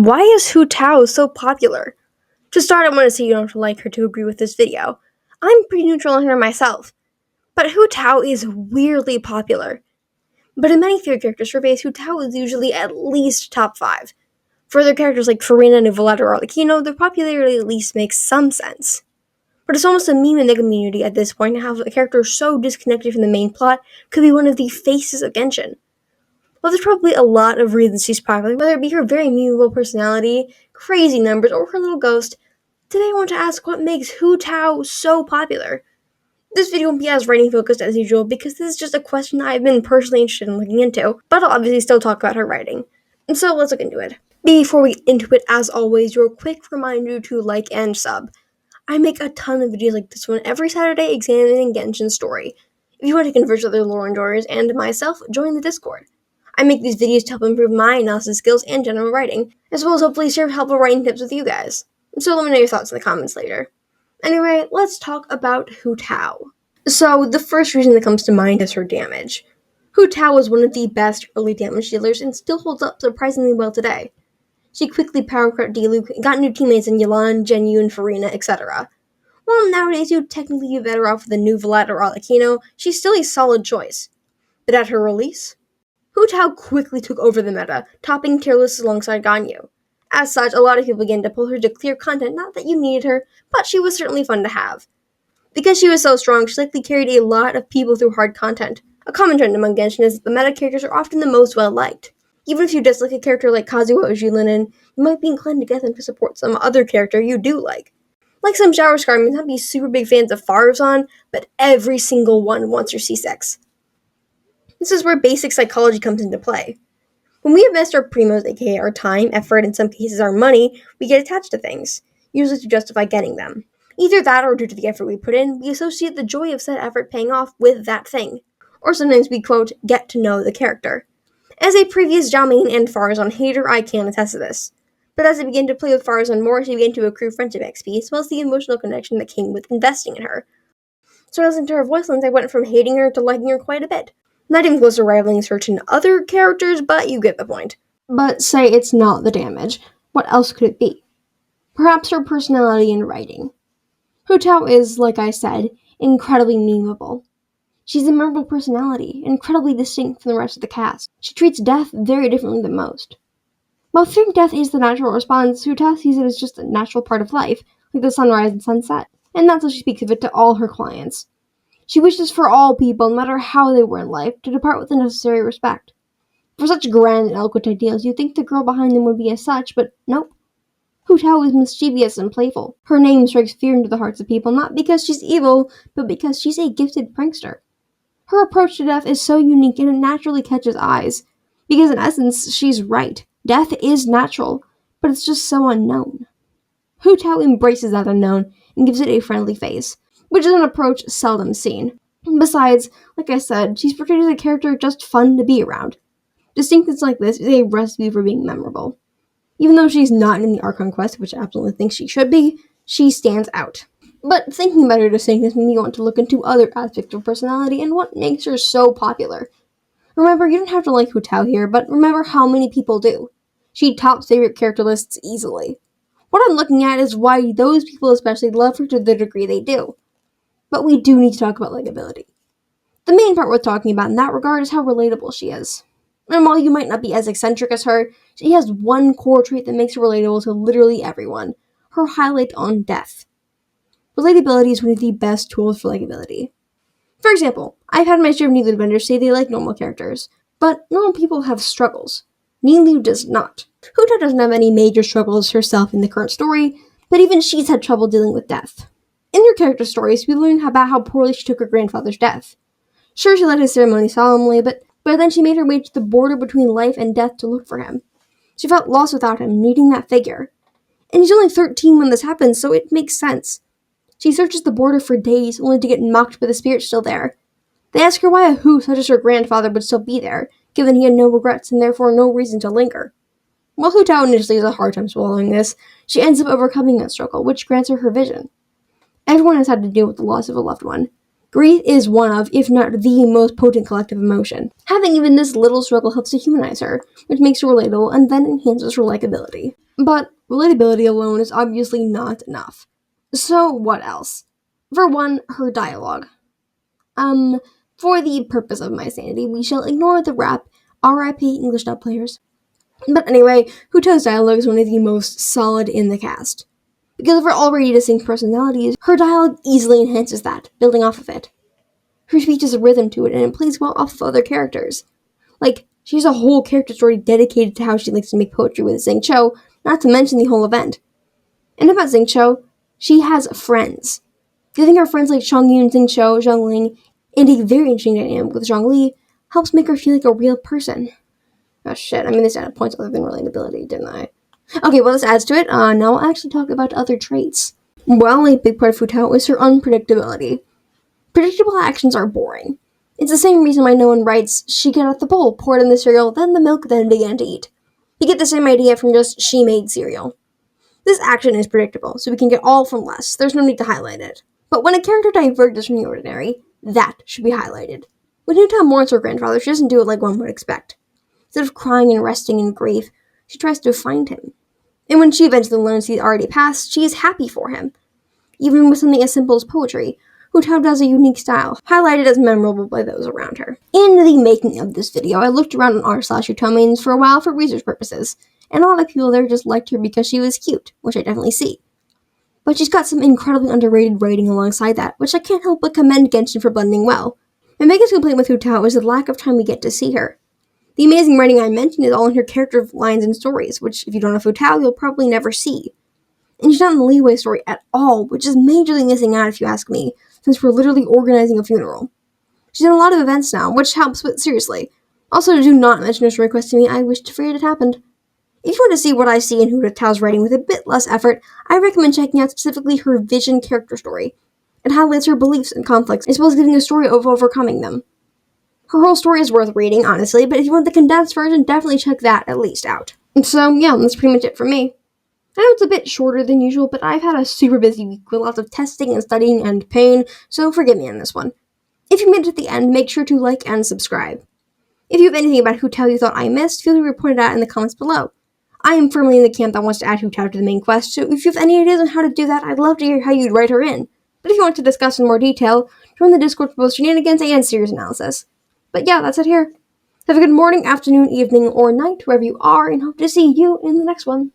Why is Hutao so popular? To start, I want to say you don't have to like her to agree with this video. I'm pretty neutral on her myself. But Hutao is weirdly popular. But in many theory character surveys, Hutao is usually at least top 5. For other characters like Farina, Nuvoletta, or Arlecchino, their popularity at least makes some sense. But it's almost a meme in the community at this point to have a character so disconnected from the main plot could be one of the faces of Genshin. Well, there's probably a lot of reasons she's popular, whether it be her very memeable personality, crazy numbers, or her little ghost. Today I want to ask what makes Hutao so popular. This video won't be as writing focused as usual because this is just a question I've been personally interested in looking into, but I'll obviously still talk about her writing. And so let's look into it. Before we get into it, as always, your quick reminder to like and sub. I make a ton of videos like this one every Saturday examining Genshin's story. If you want to converse with other lore enjoyers and myself, join the Discord. I make these videos to help improve my analysis skills and general writing, as well as hopefully share helpful writing tips with you guys. So let me know your thoughts in the comments later. Anyway, let's talk about Hutao. So the first reason that comes to mind is her damage. Hutao was one of the best early damage dealers and still holds up surprisingly well today. She quickly power-crept Diluc, got new teammates in Yelan, Jinyu, Farina, etc. While nowadays you'd technically be better off with a Nuvoletta or Arlecchino, she's still a solid choice. But at her release, Hutao quickly took over the meta, topping tier lists alongside Ganyu. As such, a lot of people began to pull her to clear content, not that you needed her, but she was certainly fun to have. Because she was so strong, she likely carried a lot of people through hard content. A common trend among Genshin is that the meta characters are often the most well-liked. Even if you dislike a character like Kazuha or Jilin, you might be inclined to get them to support some other character you do like. Like some shower scar may not be super big fans of Farazan, but every single one wants her C6. This is where basic psychology comes into play. When we invest our primos, aka our time, effort, in some cases our money, we get attached to things, usually to justify getting them. Either that or due to the effort we put in, we associate the joy of said effort paying off with that thing. Or sometimes we, quote, get to know the character. As a previous Jamin and Farazan hater, I can attest to this. But as I began to play with Farazan more, she began to accrue friendship XP, as well as the emotional connection that came with investing in her. So as into her voice lines, I went from hating her to liking her quite a bit. Not even close to rivaling certain other characters, but you get the point. But say it's not the damage. What else could it be? Perhaps her personality and writing. Hutao is, like I said, incredibly memeable. She's a memorable personality, incredibly distinct from the rest of the cast. She treats death very differently than most. While fearing death is the natural response, Hutao sees it as just a natural part of life, like the sunrise and sunset, and that's how she speaks of it to all her clients. She wishes for all people, no matter how they were in life, to depart with the necessary respect. For such grand and eloquent ideals, you'd think the girl behind them would be as such, but nope. Hutao is mischievous and playful. Her name strikes fear into the hearts of people, not because she's evil, but because she's a gifted prankster. Her approach to death is so unique and it naturally catches eyes, because in essence, she's right. Death is natural, but it's just so unknown. Hutao embraces that unknown and gives it a friendly face, which is an approach seldom seen. Besides, like I said, she's portrayed as a character just fun to be around. Distinctness like this is a recipe for being memorable. Even though she's not in the Archon quest, which I absolutely think she should be, she stands out. But thinking about her distinctness made me want to look into other aspects of personality and what makes her so popular. Remember, you don't have to like Hutao here, but remember how many people do. She tops favorite character lists easily. What I'm looking at is why those people especially love her to the degree they do. But we do need to talk about likability. The main part worth talking about in that regard is how relatable she is. And while you might not be as eccentric as her, she has one core trait that makes her relatable to literally everyone. Her highlight on death. Relatability is one of the best tools for likability. For example, I've had my share of Nilou vendors say they like normal characters, but normal people have struggles. Nilou does not. Hutao doesn't have any major struggles herself in the current story, but even she's had trouble dealing with death. In her character stories, we learn about how poorly she took her grandfather's death. Sure, she led his ceremony solemnly, but then she made her way to the border between life and death to look for him. She felt lost without him, needing that figure. And he's only 13 when this happens, so it makes sense. She searches the border for days, only to get mocked by the spirit still there. They ask her why a Hu such as her grandfather would still be there, given he had no regrets and therefore no reason to linger. While Hutao initially has a hard time swallowing this, she ends up overcoming that struggle, which grants her her vision. Everyone has had to deal with the loss of a loved one. Grief is one of, if not the most potent collective emotion. Having even this little struggle helps to humanize her, which makes her relatable and then enhances her likability. But relatability alone is obviously not enough. So what else? For one, her dialogue. For the purpose of my sanity, we shall ignore the rap, RIP English dub players. But anyway, Hutao's dialogue is one of the most solid in the cast. Because of her already distinct personalities, her dialogue easily enhances that, building off of it. Her speech has a rhythm to it, and it plays well off of other characters. Like, she has a whole character story dedicated to how she likes to make poetry with Xingqiu, not to mention the whole event. And about Xingqiu, she has friends. Giving her friends like Chongyun, Xingqiu, Zhongling, and a very interesting dynamic with Zhongli helps make her feel like a real person. Oh shit, I mean this added points other than relatability, didn't I? Okay, well this adds to it. Now I'll actually talk about other traits. Well, a big part of Hutao is her unpredictability. Predictable actions are boring. It's the same reason why no one writes, she got out the bowl, poured in the cereal, then the milk, then began to eat. You get the same idea from just, she made cereal. This action is predictable, so we can get all from less. There's no need to highlight it. But when a character diverges from the ordinary, that should be highlighted. When Hutao mourns her grandfather, she doesn't do it like one would expect. Instead of crying and resting in grief, she tries to find him. And when she eventually learns he's already passed, she is happy for him. Even with something as simple as poetry, Hutao has a unique style, highlighted as memorable by those around her. In the making of this video, I looked around on r/Hutao mains for a while for research purposes, and a lot of people there just liked her because she was cute, which I definitely see. But she's got some incredibly underrated writing alongside that, which I can't help but commend Genshin for blending well. My biggest complaint with Hutao is the lack of time we get to see her. The amazing writing I mentioned is all in her character lines and stories, which if you don't have Hutao, you'll probably never see. And she's not in the Leeway story at all, which is majorly missing out if you ask me, since we're literally organizing a funeral. She's in a lot of events now, which helps, but seriously. Also, do not mention her story quest to me, I wish to forget it happened. If you want to see what I see in Hutao's writing with a bit less effort, I recommend checking out specifically her Vision character story. It highlights her beliefs and conflicts, as well as giving a story of overcoming them. Her whole story is worth reading, honestly, but if you want the condensed version, definitely check that at least out. And so, yeah, that's pretty much it for me. I know it's a bit shorter than usual, but I've had a super busy week with lots of testing and studying and pain, so forgive me on this one. If you made it to the end, make sure to like and subscribe. If you have anything about Hutao you thought I missed, feel free to report it out in the comments below. I am firmly in the camp that wants to add Hutao to the main quest, so if you have any ideas on how to do that, I'd love to hear how you'd write her in. But if you want to discuss in more detail, join the Discord for both shenanigans and series analysis. But yeah, that's it here. Have a good morning, afternoon, evening, or night, wherever you are, and hope to see you in the next one.